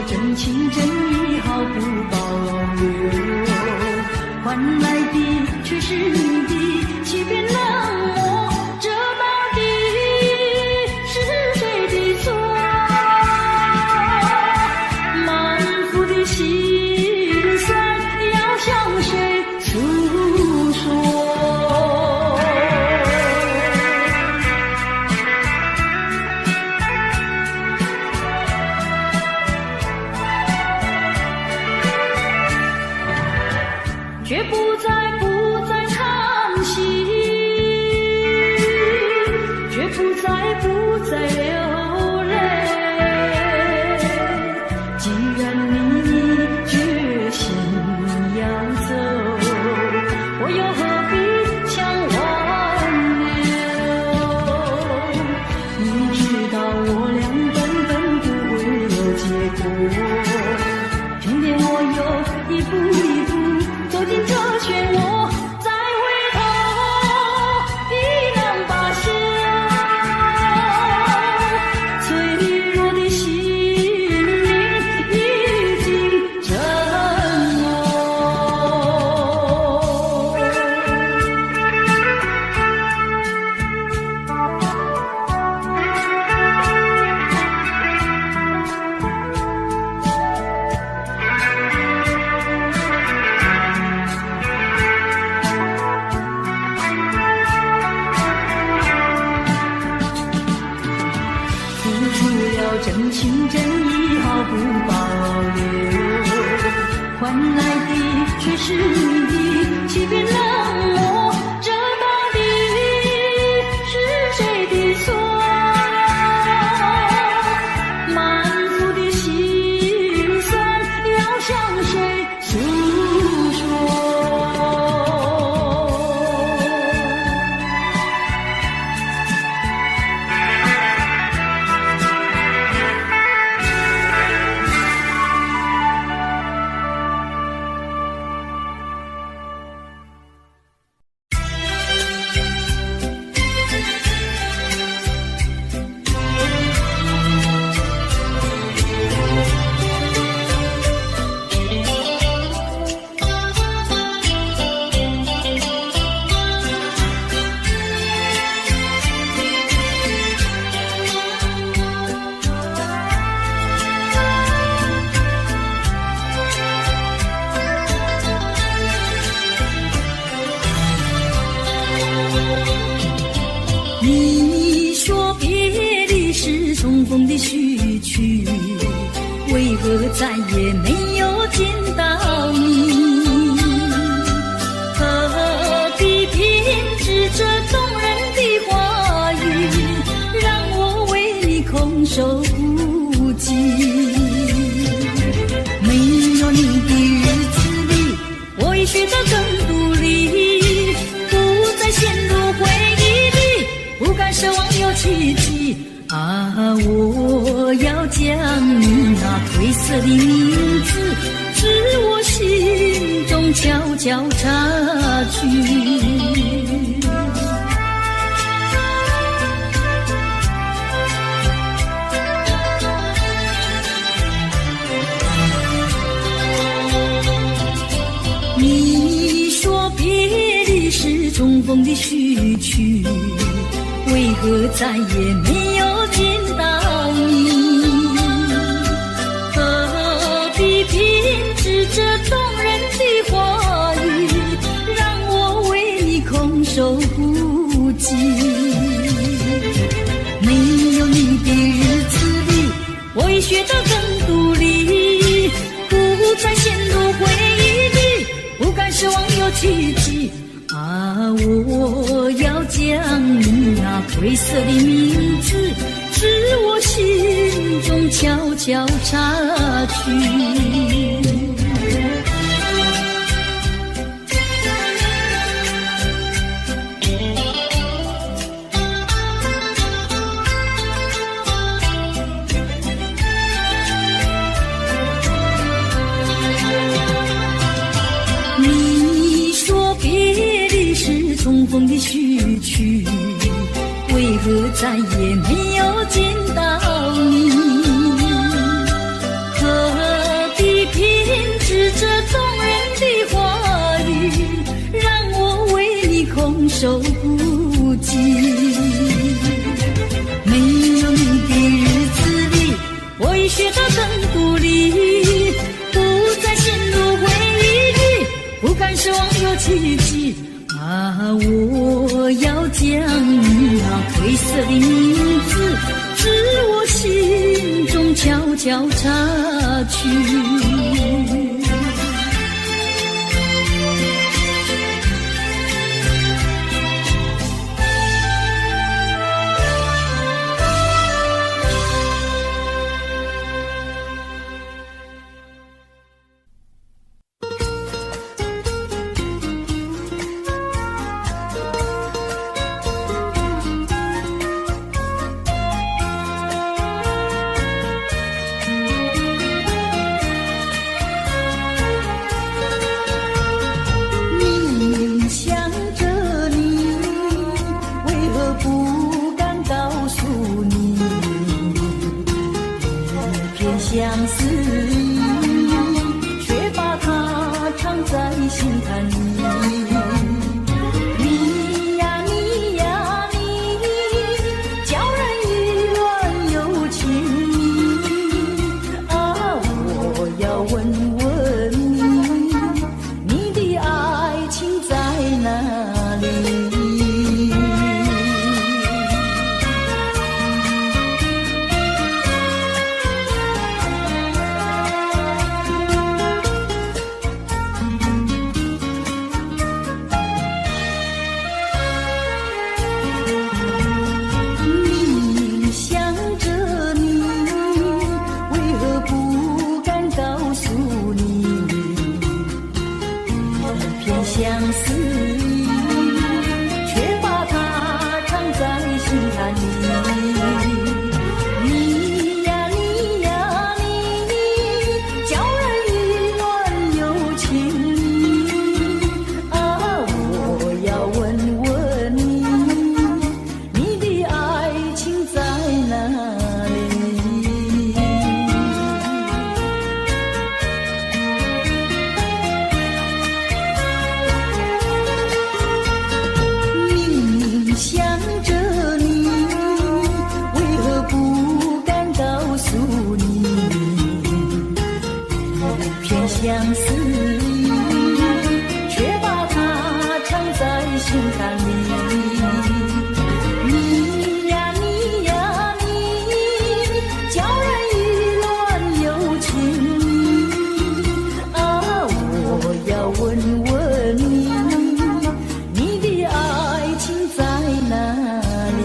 真情真意毫不保留，换来的却是你的欺骗冷漠，这到底是谁的错？满腹的心酸要向谁诉说？却不再叹息，却不再流泪。既然你决心要走，我又何必强挽留？你知道我俩根本不会有结果，偏偏我又一步一步走进这漩涡，再回头已难罢休。脆弱的心灵已经沉默。真情真意毫不保留，换来的却是你的欺骗冷漠，这到底是谁的错？满腹的心酸要向谁诉说？你说别离是重逢的序曲，为何再也没有见到你？何必偏执这动人的话语，让我为你空守孤寂？没有你的日子里，我已学得更独立，不再陷入回忆里，不敢奢望有奇迹啊！我要将你那褪色的名字，自我心中悄悄插去。你说别离是重逢的序曲，为何再也没有见到你？何必偏执这动人的话语，让我为你空守孤寂？没有你的日子里，我已学得更独立，不再陷入回忆里，不敢奢望有奇迹啊！我要将你那褪色的名字，自我心中悄悄插去。重逢的序曲，为何再也没有见到你？何说奇迹啊！我要将那褪色的名字，自我心中悄悄擦去。相思意，却把它藏在心坎里。你呀你呀你，叫人意乱又情迷啊！我要问问你，你的爱情在哪里？相思意，却把它藏在心坎里。你呀你呀你，叫人意乱又情迷啊！我要问问你，你的爱情在哪里？想着你，为何不敢告诉你？片相思意，却把它藏在心坎里。你呀你呀你，叫人意乱又情迷啊！我要问问你，你的爱情在哪里？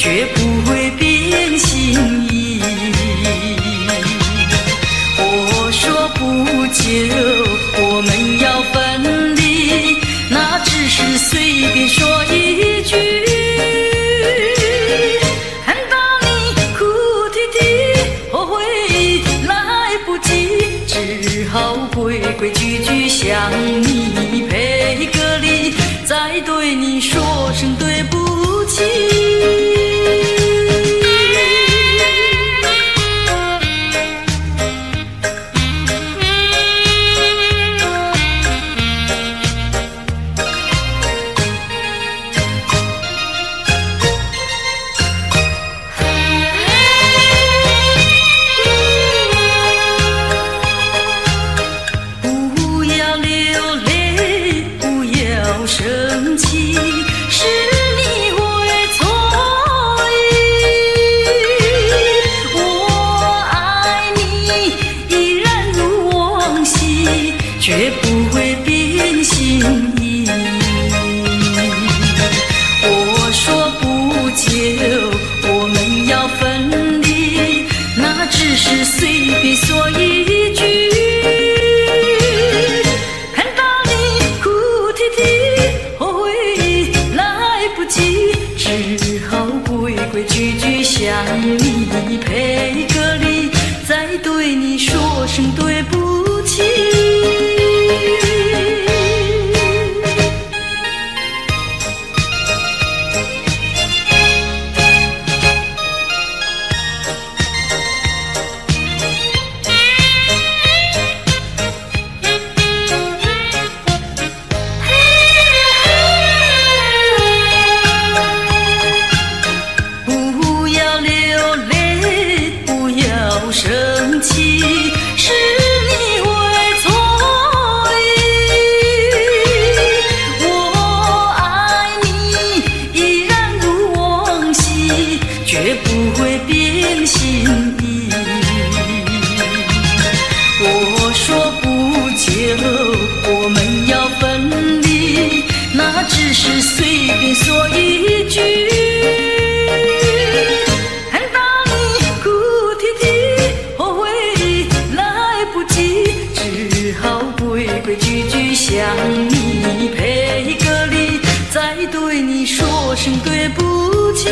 绝不会变心意。我说不久我们要分离，那只是随便说一句，看到你哭啼啼，后悔来不及，只好规规矩矩向你赔个礼，再对你说声对不起。生气是你会错意，我爱你依然如往昔，绝不会变心意。我说不久我们要分离，那只是随便说一句，只好规规矩矩向你赔个礼，再对你说声对不起。生气是你会错意，我爱你依然如往昔，绝不会变心意。我说不久我们要分离，那只是随便说一句，规规矩矩向你赔个礼，再对你说声对不起。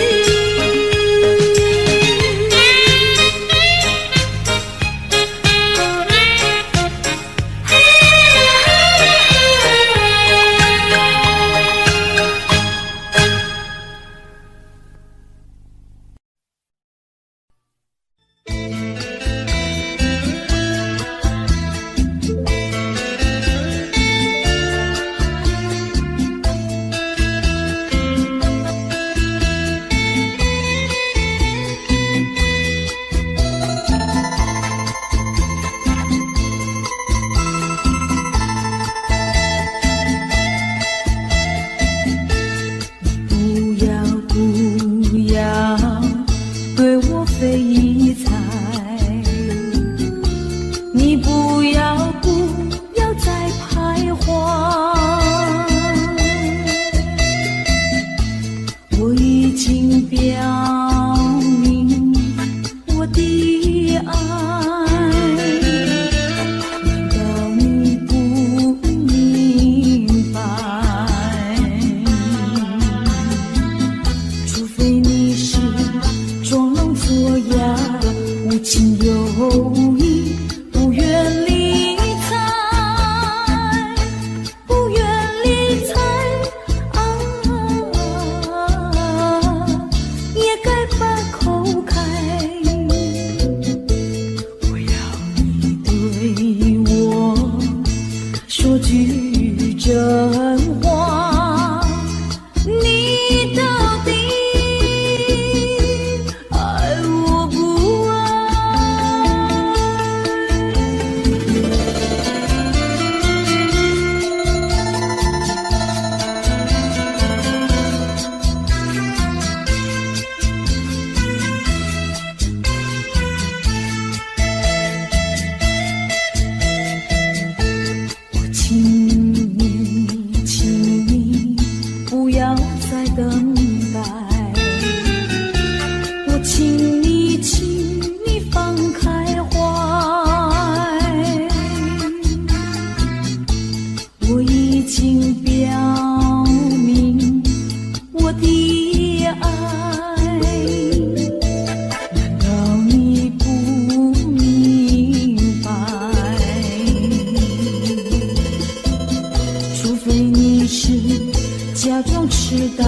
待，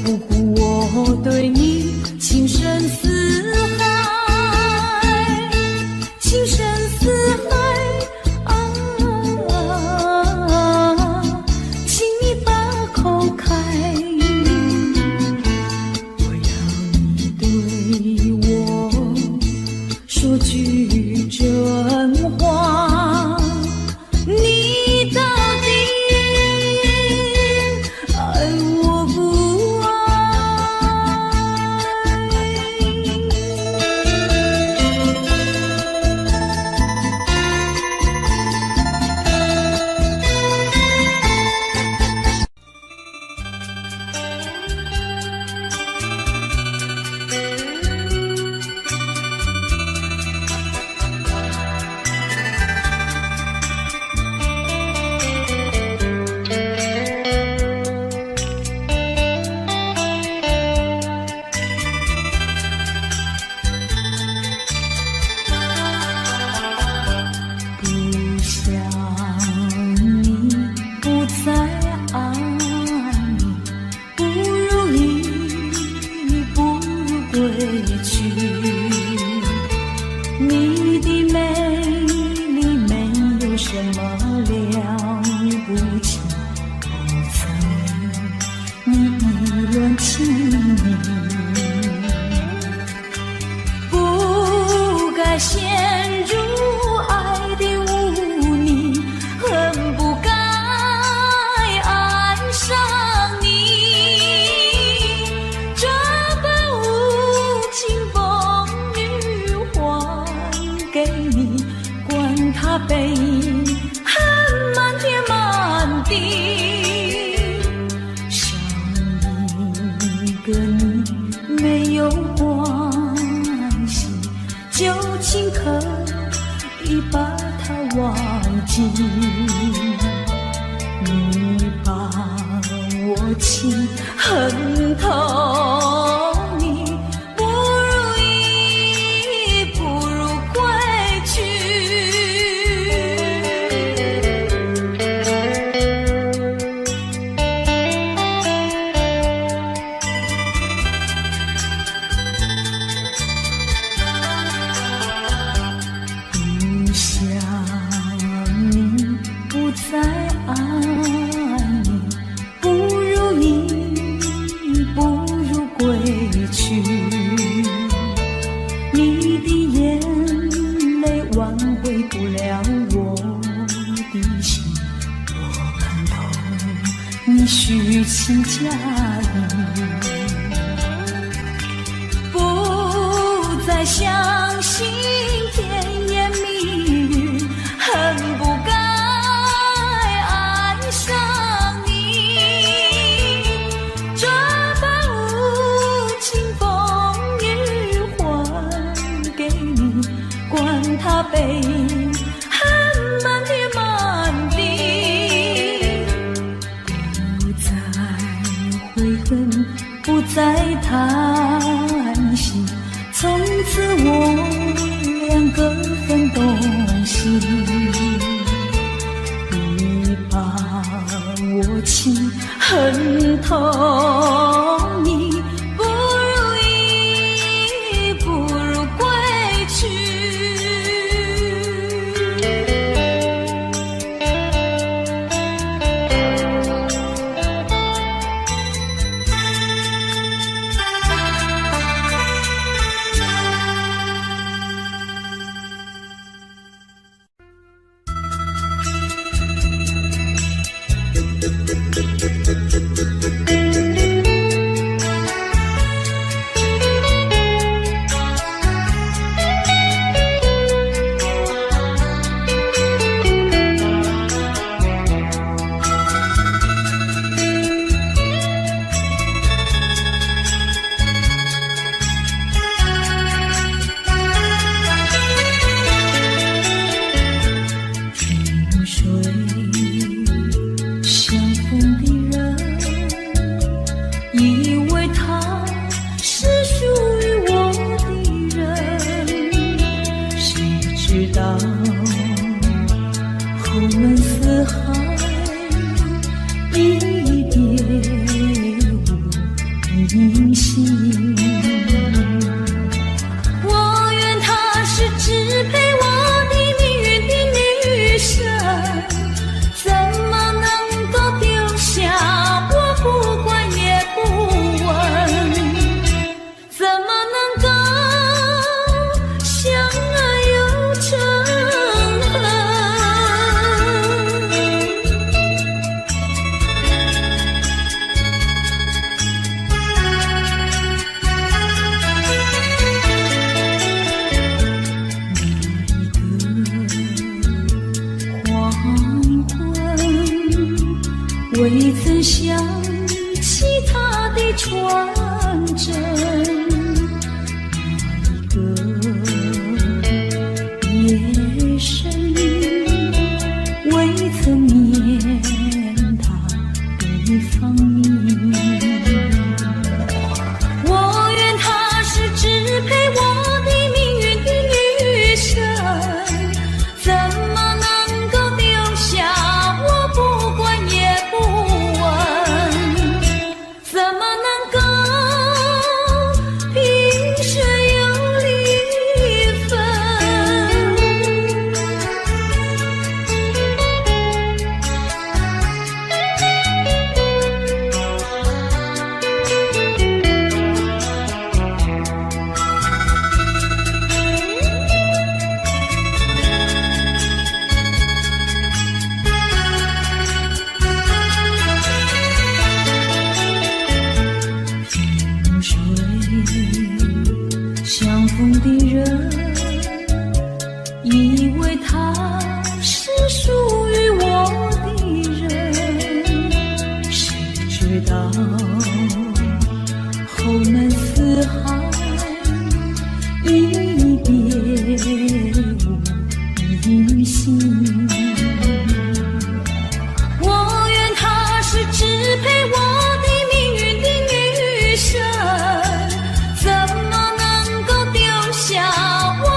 不顾我对你情深似海，情深似海啊，请你把口开，我要你对我说句真话，你到底爱我不爱？不想你，不再爱你，不如意，不如归去。你的美丽没有什么了不起，不曾你意乱情迷，不该陷入爱的污泥，恨不该爱上你，这般无情风雨还给你，管他背恨满天满地，少一个你没有关系，就请可以把它忘记。你把我情恨透，你不如意，不如归去。不想你，不再爱你，不如意，不如归去。你的眼泪挽回不了我的心，我看透你虚情假意，不再相信甜言蜜语，恨不该爱上你，这般无情风雨还给你，管他背恨满天满地，不再悔恨，不再叹息，从此我俩各分东西。你把我情恨透，你不如意，不如归去。相逢的人，以为他是属于我的人，谁知道后门四海，一别无音信。我愿他是支配我的命运的女神，怎么能够丢下我？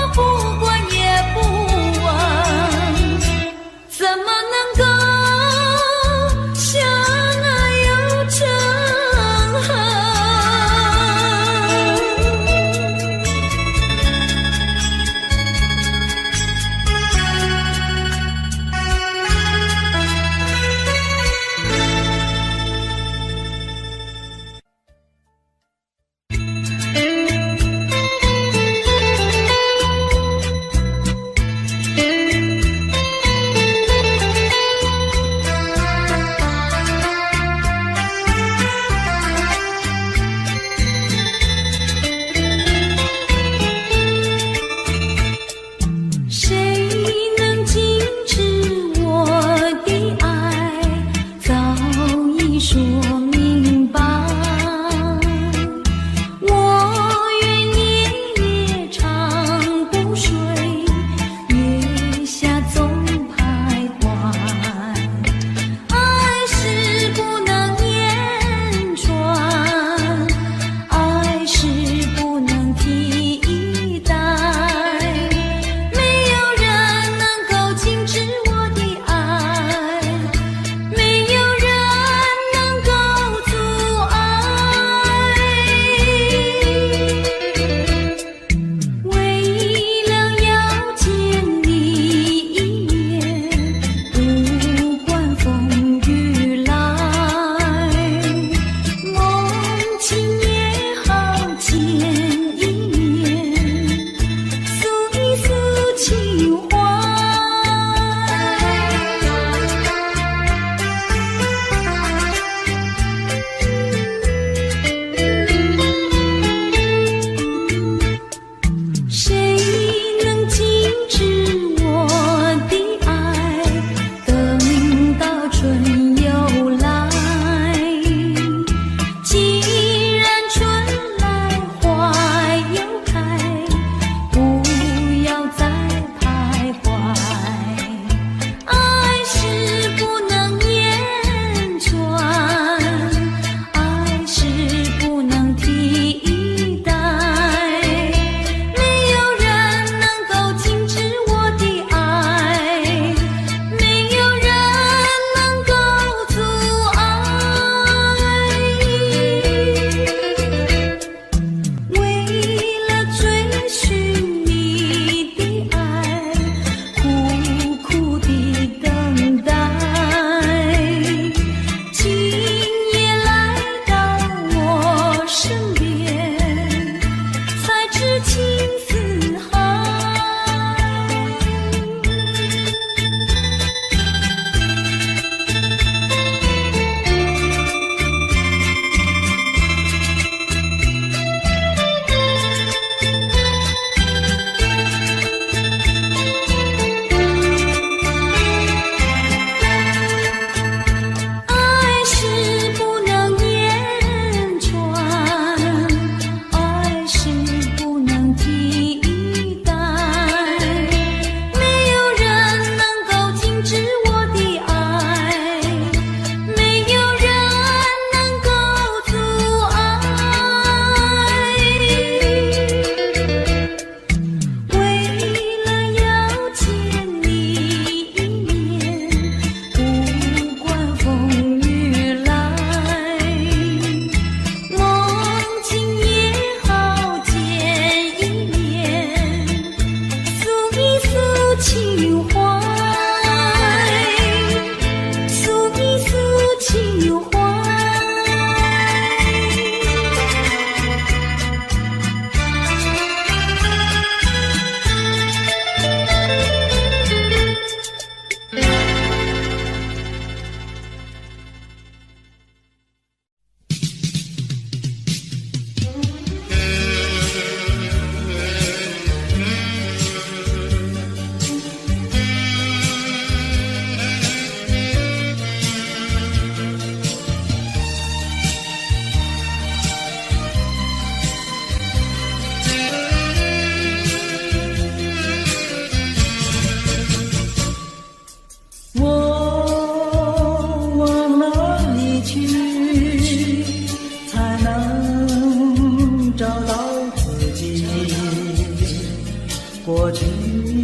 过去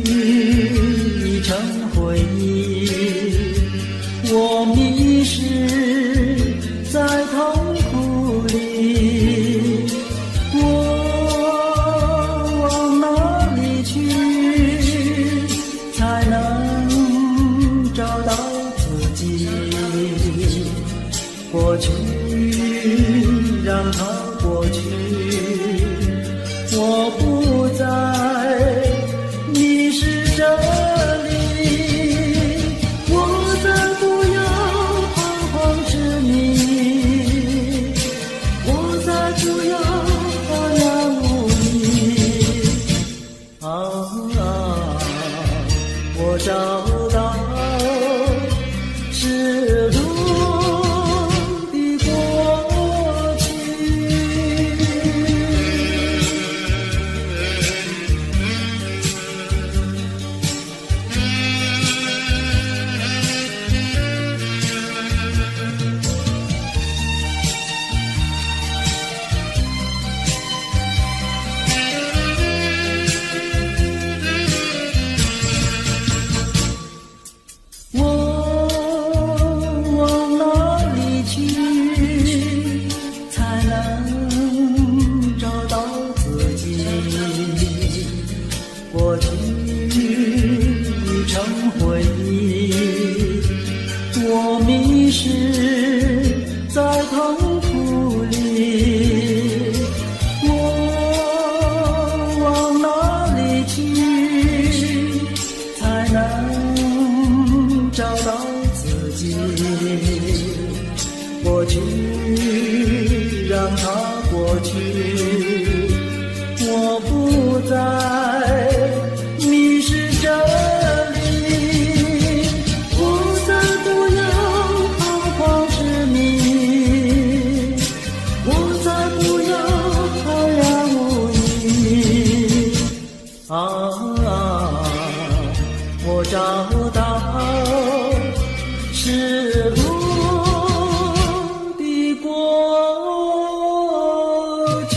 已成回忆，我迷失在痛苦里，我往哪里去才能找到自己？过去让它过去，我不再迷失这里，我再不要彷徨痴迷，我再不要茫然无依。我找到是路的过去。过去已成回忆，我迷失在痛苦里，我往哪里去才能找到自己？过去让它过去，我不再迷失这里，我再不要彷徨痴迷，我再不要茫然无依。我找到是路的过去。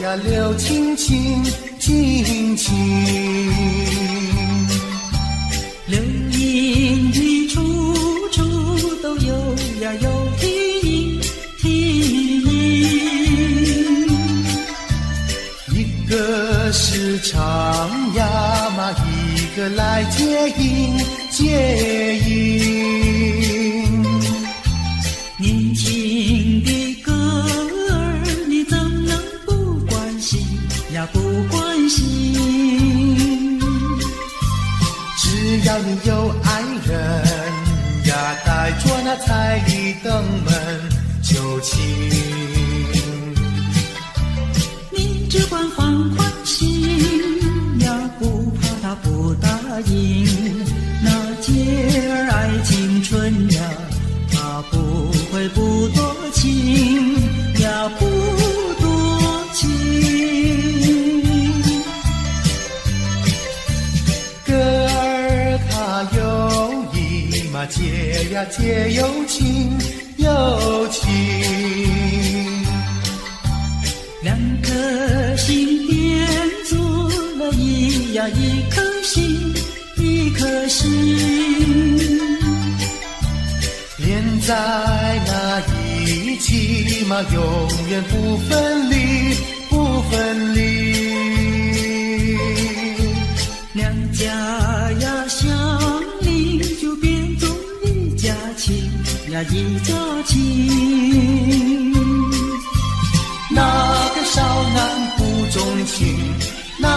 呀留青青，青青。流萤的处处都有呀有啼音，一个是唱呀嘛，一个来接应接应。年轻的歌儿，你怎能不关心呀不关心？只要你有爱人呀，带着那彩礼登门求亲。你只管放宽心呀，不怕他不答应。那姐儿爱青春呀，他不会不多情呀，不多情。歌儿它有意嘛，结呀结有情有情。两颗心变做了一颗心，一颗心。连在那一起嘛，永远不分离，不分离。两家呀相邻，就变作一家亲呀，一家亲。那个少男不钟情，那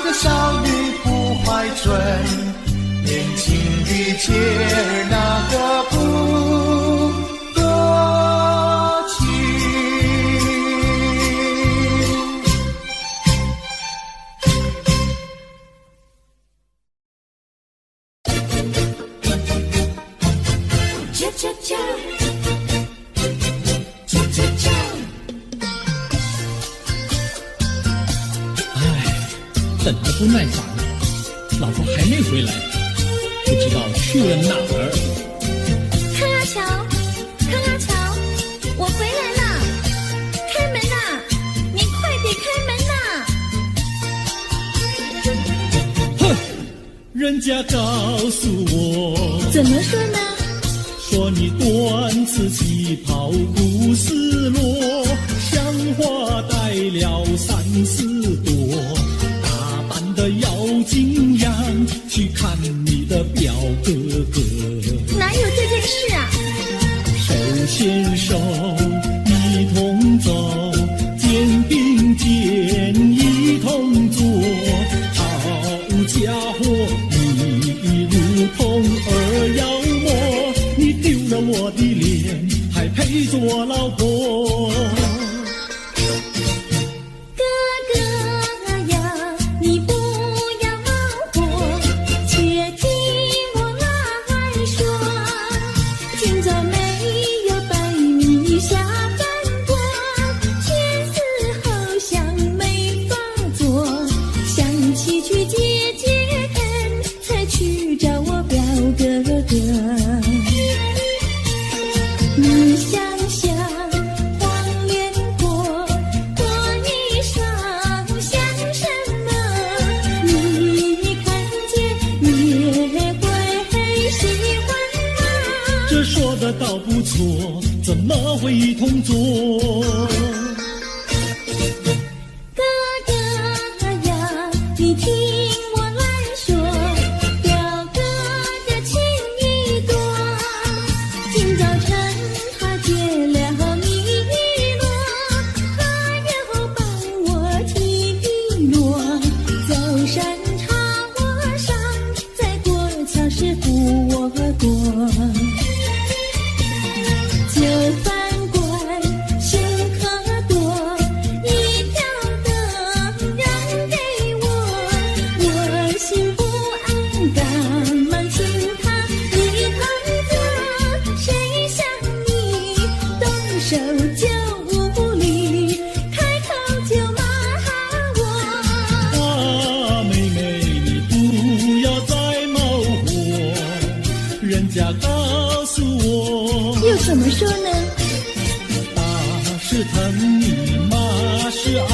个少女不怀春，年轻的姐儿那个不多情。恰恰恰，恰恰恰。等得不耐烦了，老婆还没回来，不知道去了哪儿。康拉乔，康拉乔，我回来了，开门呐！你快点开门呐！哼，人家告诉我，怎么说呢？说你短次旗袍不丝落，像花戴了3、4朵。的要紧样去看你的表哥哥，哪有这件事啊？手牵手一同走，肩并肩一同坐，好家伙，你如同儿妖魔，你丢了我的脸，还配做我老婆？你想想黄连果，果衣裳像什么？你看见也会喜欢吗？这说的倒不错，怎么会一同做？哥哥呀，你听我来说，表哥的情意多。今早晨他接了你一诺，他又帮我提一诺，走山茶我上，再过桥是扶我过。就饭馆请客多，一条灯让给我，我心不安，赶忙请他一同坐。谁想你动手就无理，开口就骂我。啊，妹妹你不要再冒火，人家告诉我，又怎么说呢？打是疼你，骂是爱，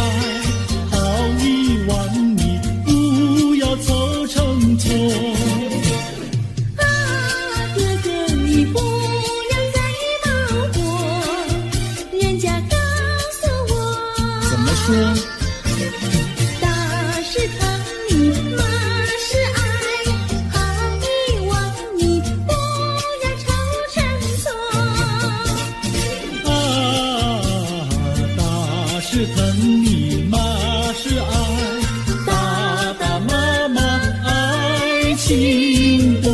心多。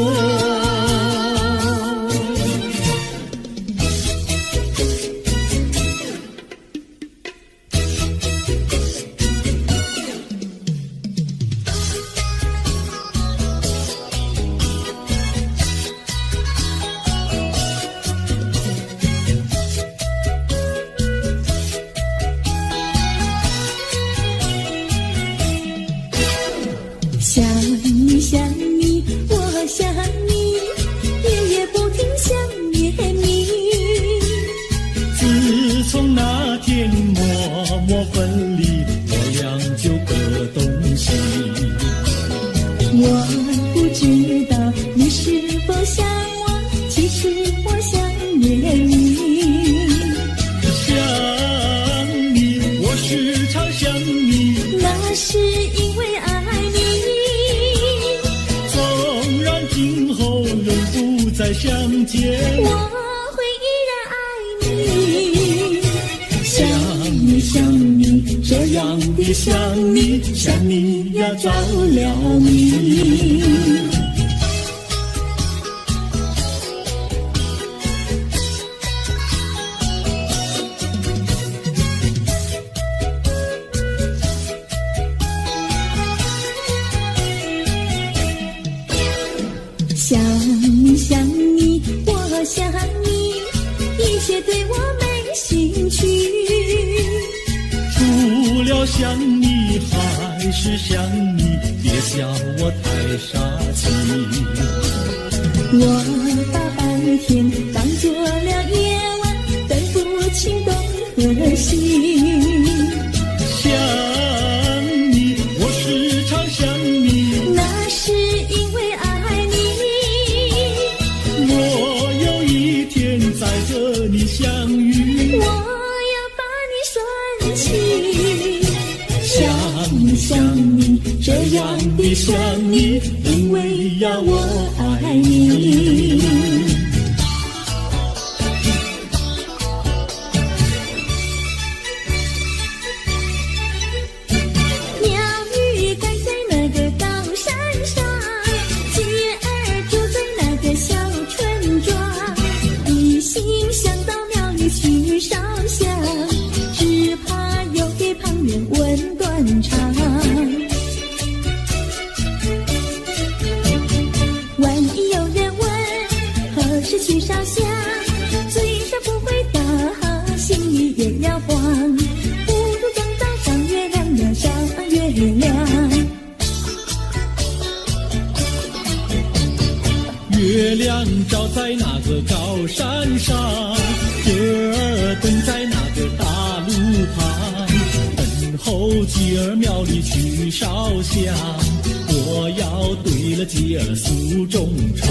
想你想你，我想你，夜夜不停想念你。自从那天默默分离，我俩就各东西。我不知道你是否想我，其实我想念你。想你，我时常想你，那是因为爱你。纵然今后永不再相见，我会依然爱你。想你想你，这样的想你，想你呀着了迷。想你想你，我想你，一切对我没兴趣。除了想你还是想你，别笑我太傻气。我把白天当作了夜晚，分不清东和西。想你，我时常想你，那是因为爱你。我有一天再和你相遇，我要把你拴起。想你想你，这样的想你，因为呀我爱你。鸟语盖在那个高山上，鸡儿住在那个小村庄，一心想到庙里去烧香，只怕又给旁人问断肠。万一有人问何时去烧香，嘴上不回答，心里也要慌。不如等到上月亮呀上月亮。月亮照在那个高山上，gir儿蹲在那个大路旁，等候鸡儿庙里去烧香，我要对了鸡儿诉衷肠。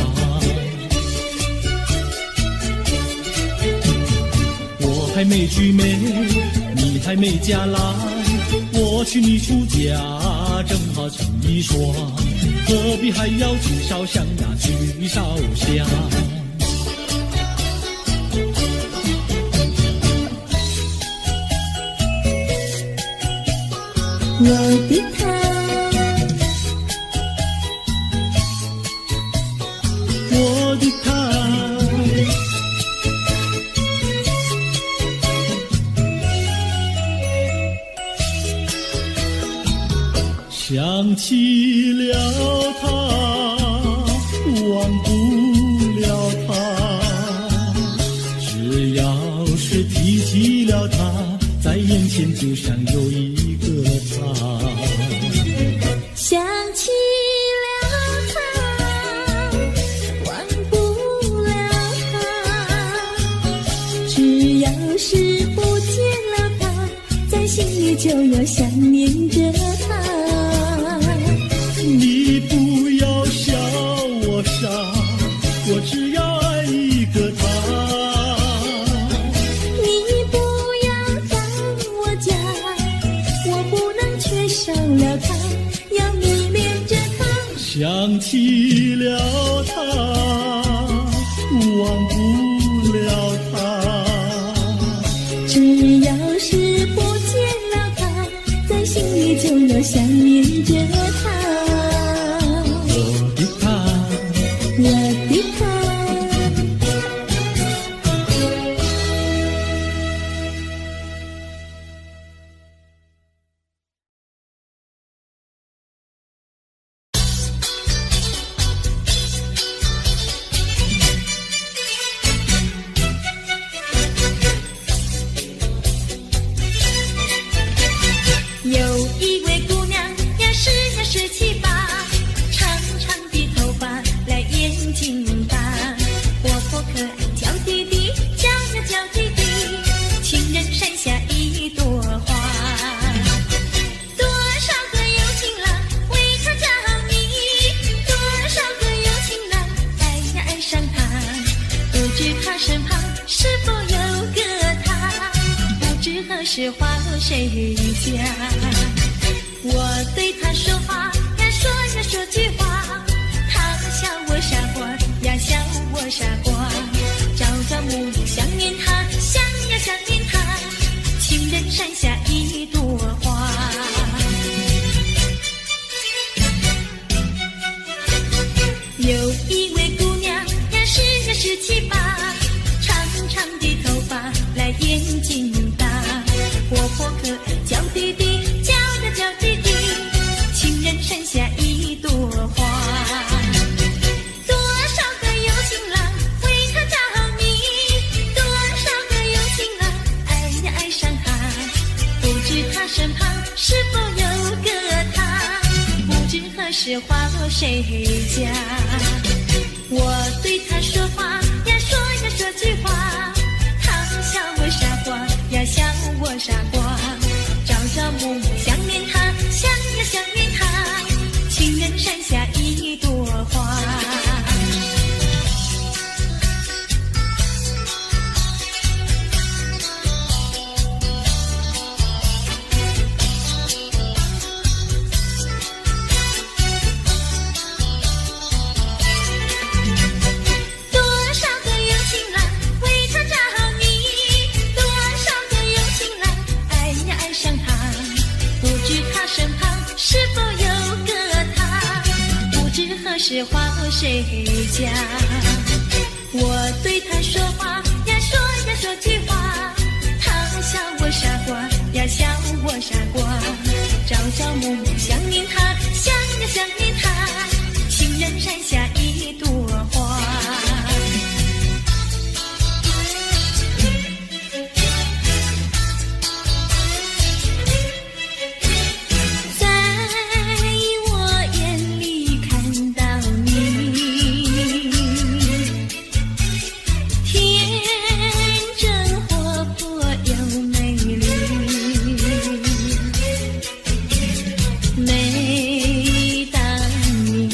我还没娶妹，你还没嫁来，我娶你出嫁，正好成一双，何必还要去烧香呀去烧香。我的他，我的他，想起了他，忘不了他，只要是提起了他，在眼前就像有一个他。想起了他，忘不了他，只要是不见了他，在心里就要想念着他。你不要笑我傻，我只要爱一个他。你不要当我假，我不能缺少了他，要迷恋着他。想起了他，忘不了他，只要是不见了他，在心里就要想念着他。我的他。身旁是否有个他？不知何时花落谁家？我对他说话呀，说句话，他笑我傻瓜呀，笑我傻瓜。朝朝暮暮想念他，想呀想念他，情人山下一朵花。有一位姑娘呀，17、18，长长的头发来眼睛大，活泼可爱娇滴滴，娇滴滴，情人山下一朵花。多少个有情郎为她着迷，多少个有情郎爱呀爱上她，不知她身旁是否有个他？不知何时花落谁家？我对他说话呀，说句话，他笑我傻瓜呀，笑我傻瓜。朝朝暮暮想念他，想呀想念他，情人山下一朵花。是花落谁家？我对他说话呀，说句话，他笑我傻瓜呀，笑我傻瓜。朝朝暮暮想念他，想呀想念他，情人山下一朵花。每当你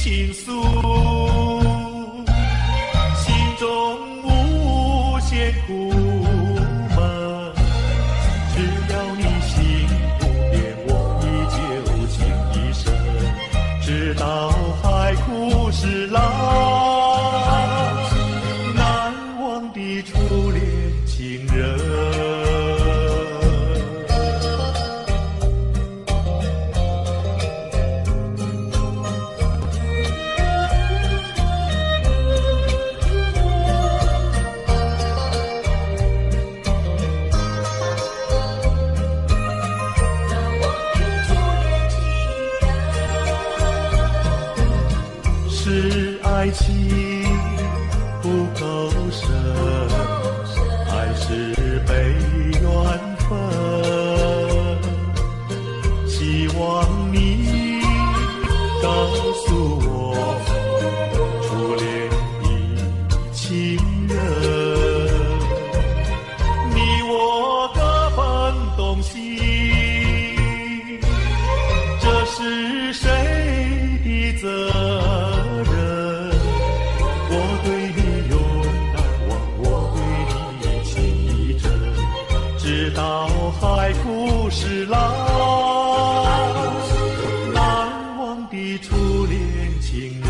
倾诉，心中无限苦闷。只要你心不变，我依旧情一生，直到海枯石烂。难忘的初恋情人。是爱情不够深，还是被缘分？希望你告诉我，初恋的情人，你我各分东西，这是谁的责任？我对你永难忘，我对你情意真，直到海枯石烂。难忘的初恋情人。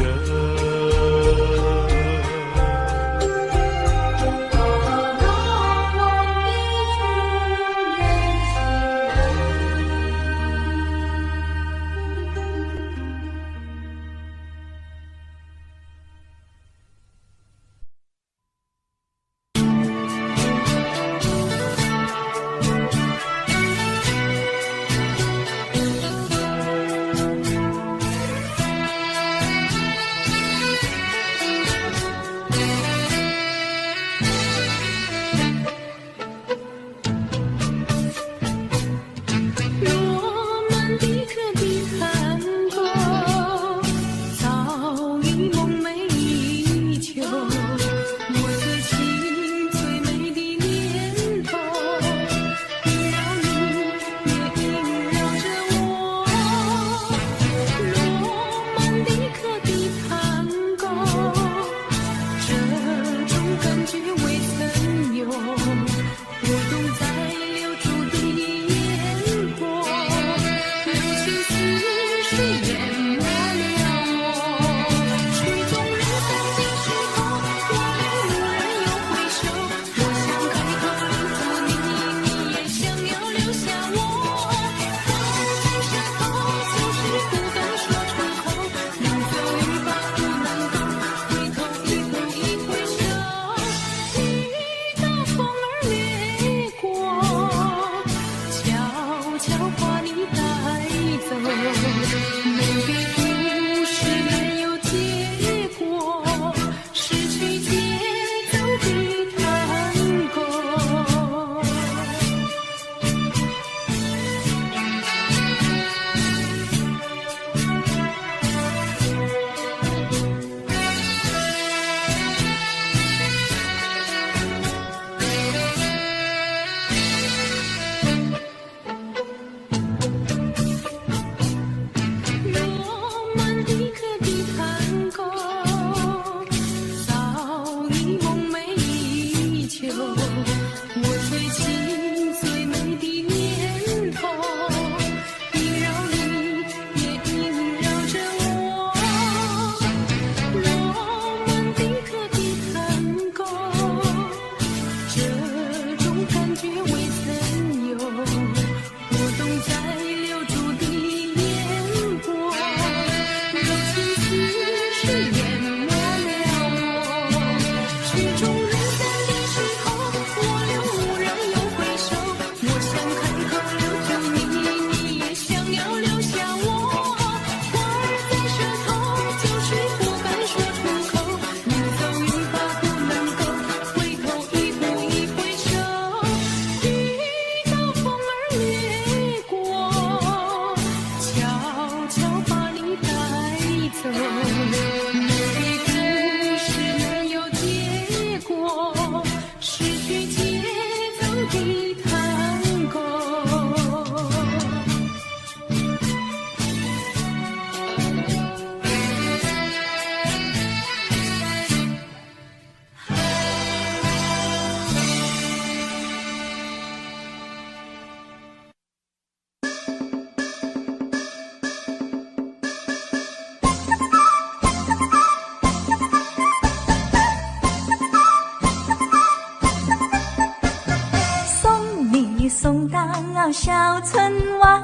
小村外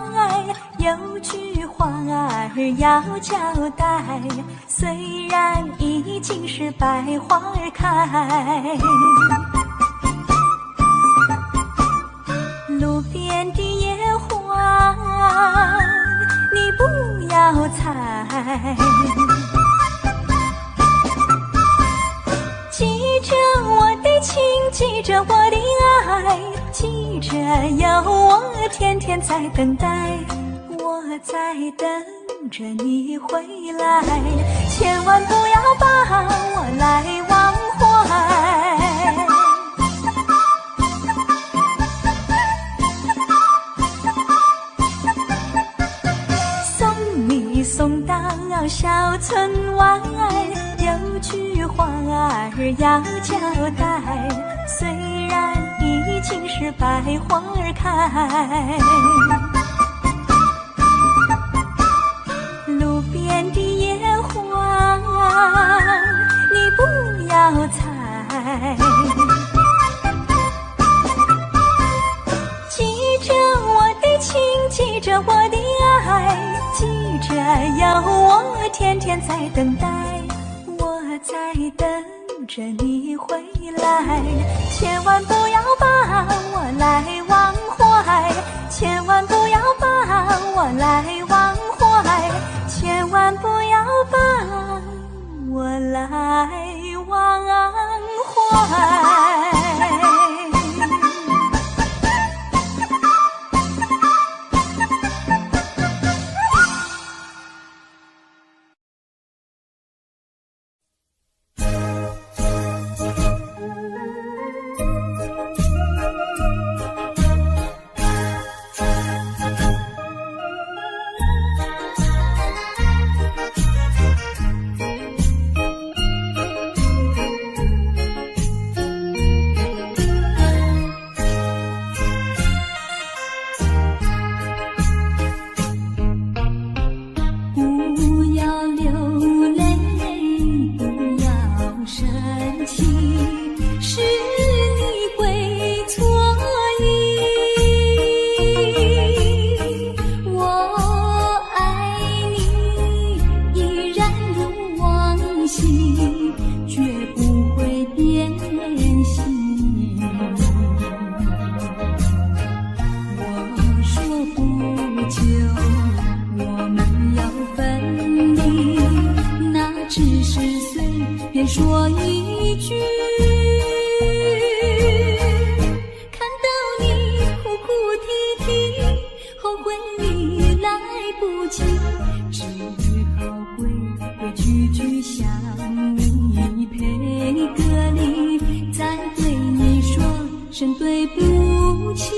有句话儿要交代，虽然已经是百花儿开，路边的野花你不要采，记着我的情，记着我的爱，记着有我天天在等待，我在等着你回来，千万不要把我来忘怀。送你送到小村外，有句话儿要交代，虽然已经是百花儿开，路边的野花你不要采，记着我的情，记着我的爱，记着有我天天在等待，我在等着你回来，千万不要把我来忘怀，千万不要把我来忘怀，千万不要把我来忘怀。说一句，看到你哭哭啼啼，后悔已来不及，只好规规矩矩向你赔个礼，再对你说声对不起。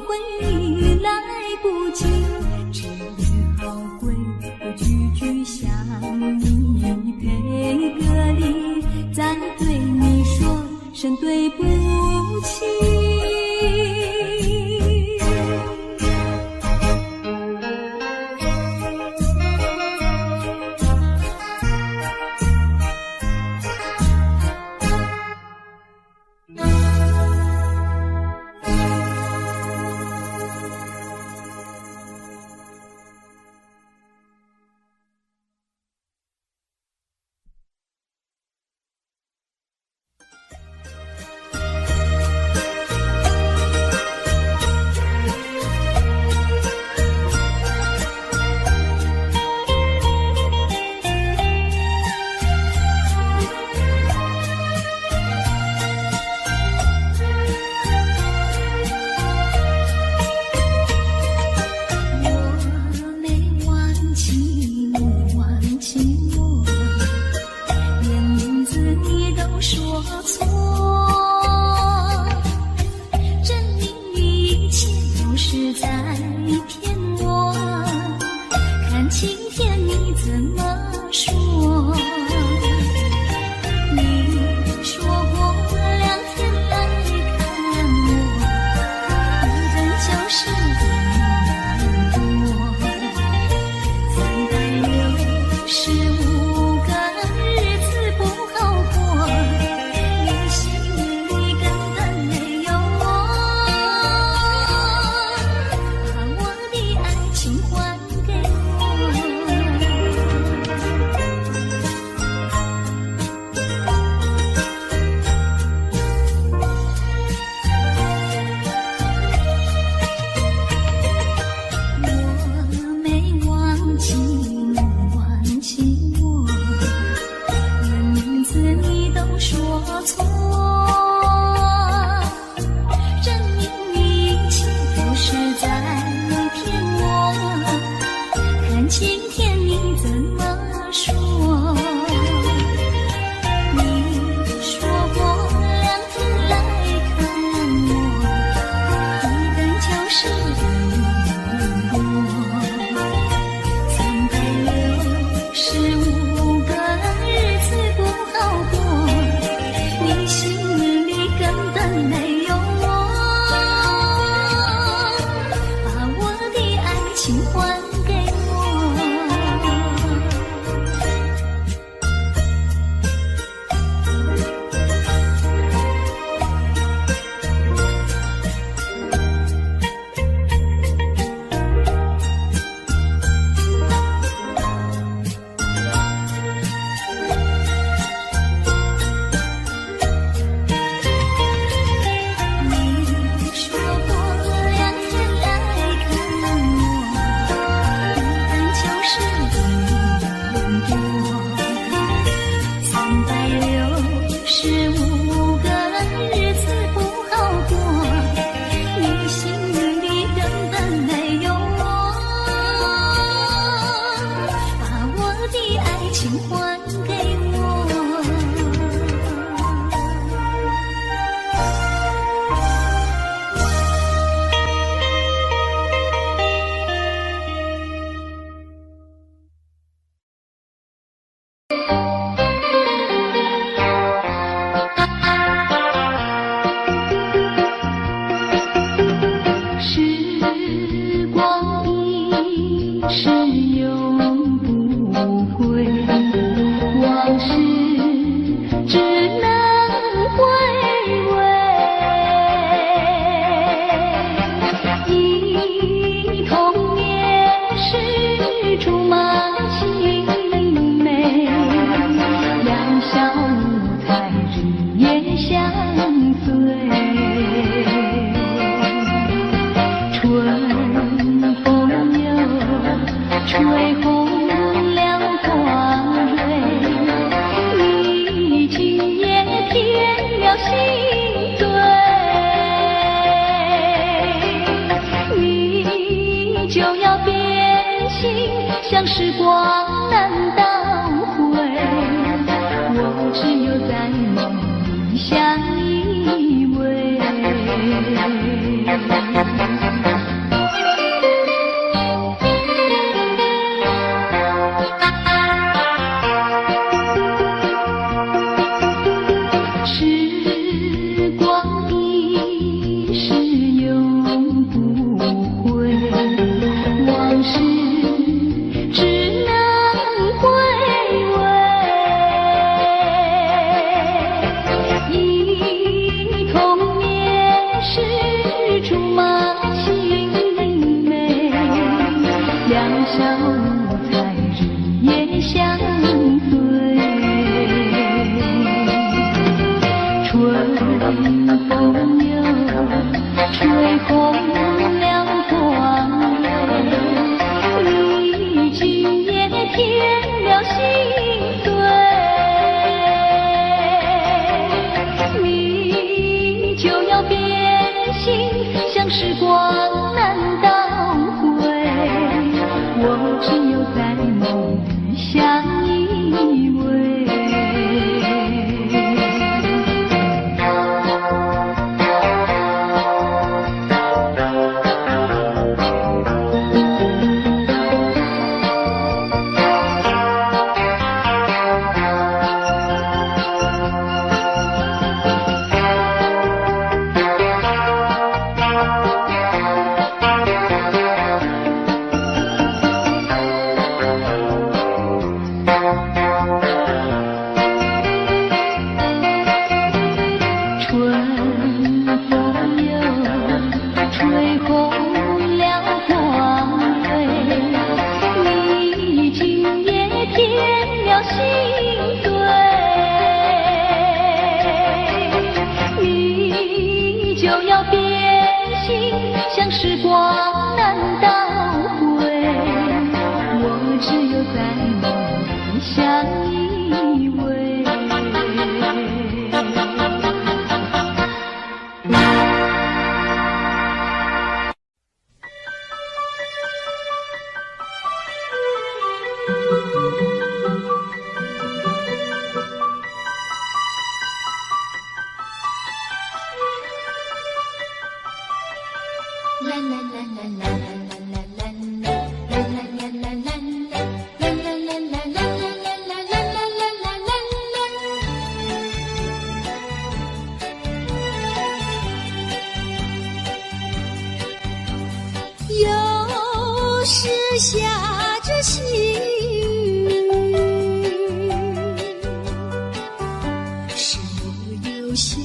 回忆来不及，只好归个句句想你，配个礼，再对你说声对不起。时光难倒回，我只有在梦里相依偎。时光难倒回，我只有在梦里相依偎。时光难倒回，我只有在梦里相依偎。有时下着细雨，是我又想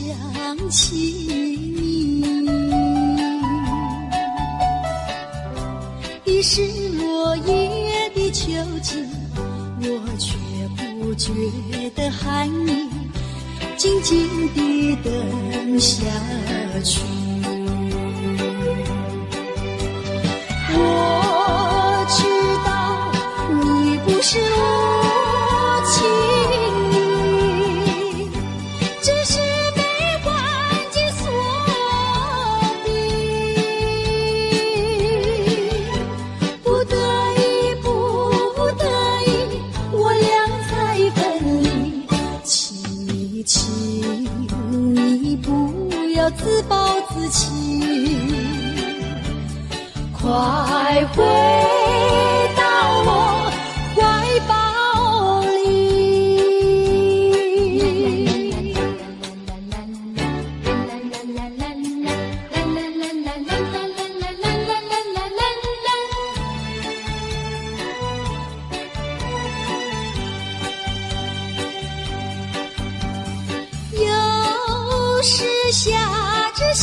起你，已是落叶的秋景，我却不觉得寒意，静静地等下去。我知道你不是无情意，只是被环境所逼，不得已，不得已，我俩才分离。请你，请你不要自暴自弃，快回到我怀抱里。有时下着细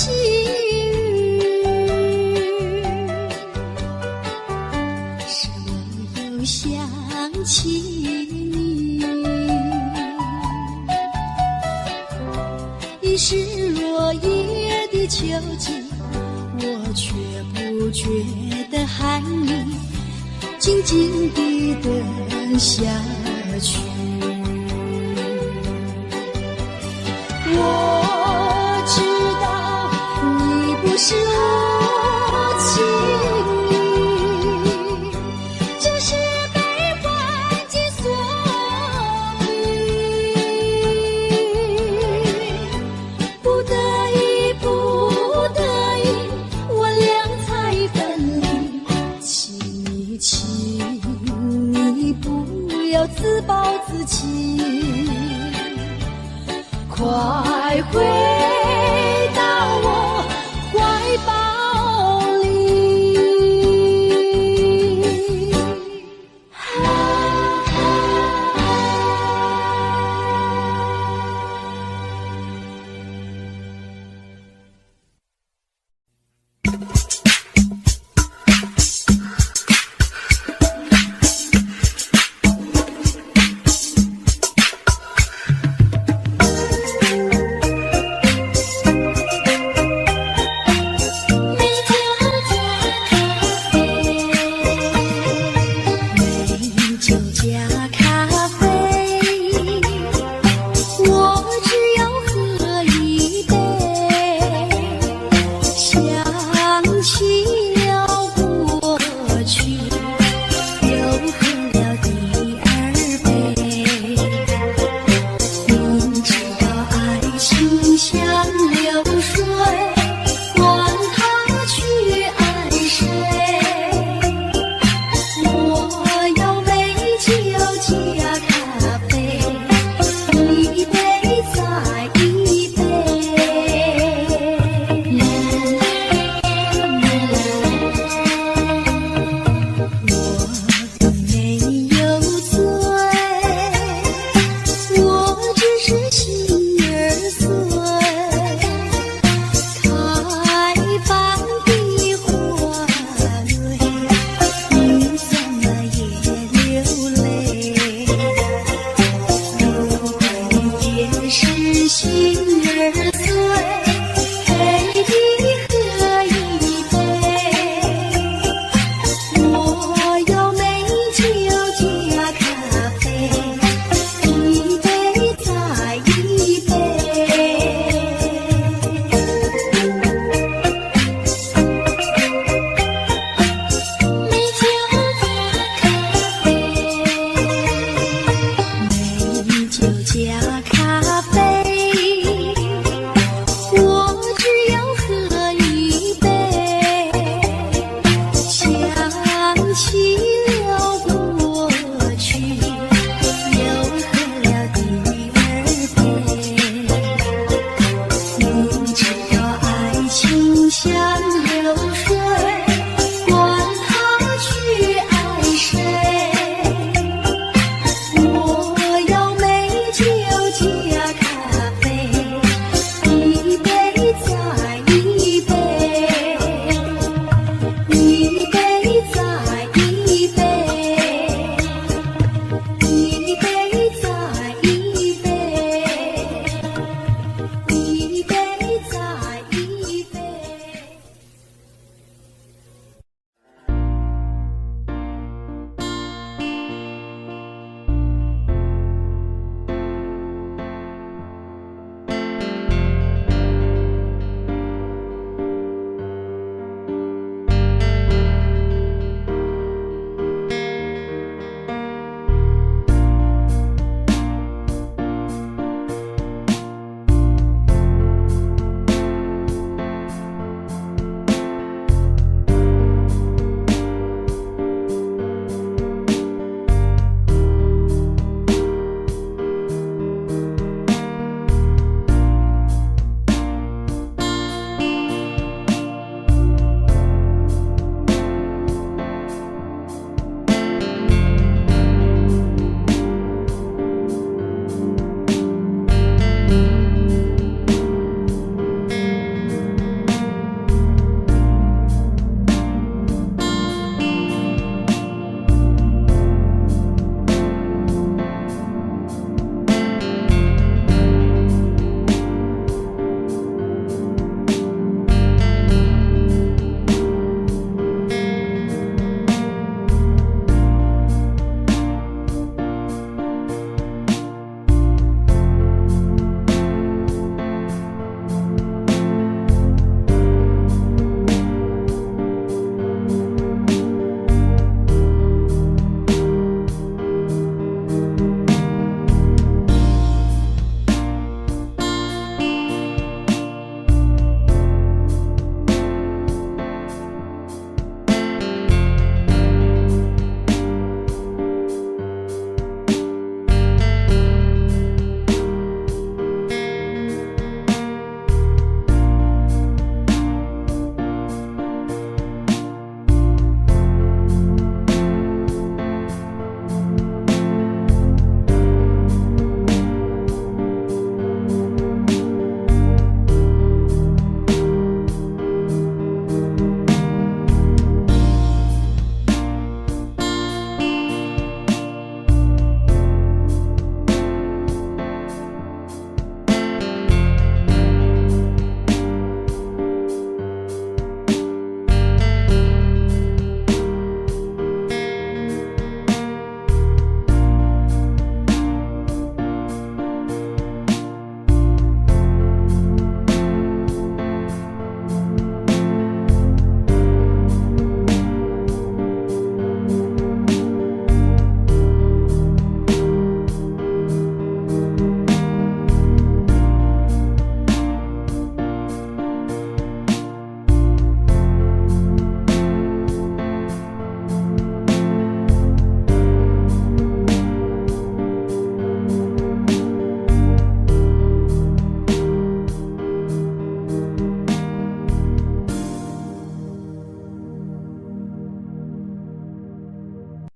想起你，已是落叶的秋景，我却不觉得寒意，静静地等下去。我知道你不是无情意，只是自暴自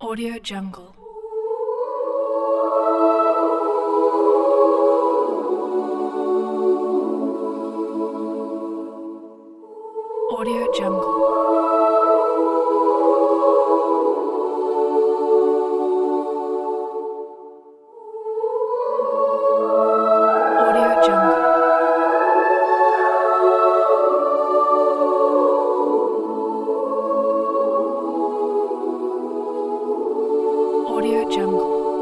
Audio Jungle. Audio Jungle. Audio Jungle. Audio Jungle.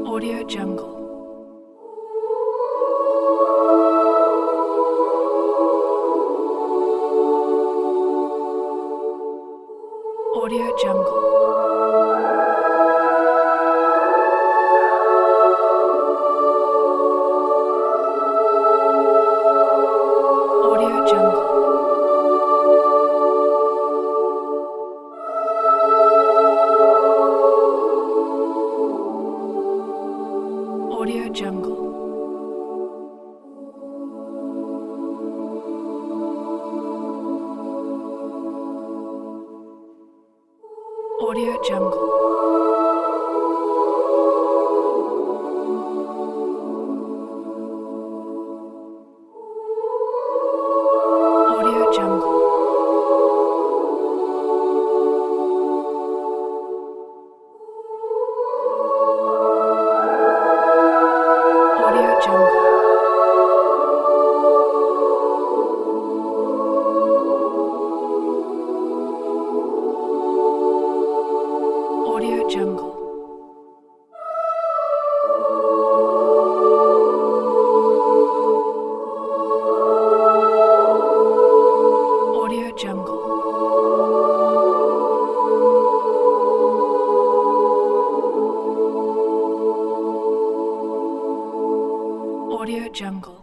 Audio Jungle. Audio Jungle. Audio Jungle. Audio Jungle. Audio Jungle. Audio Jungle. Audio Jungle. Audio Jungle. Audio Jungle. Audio Jungle.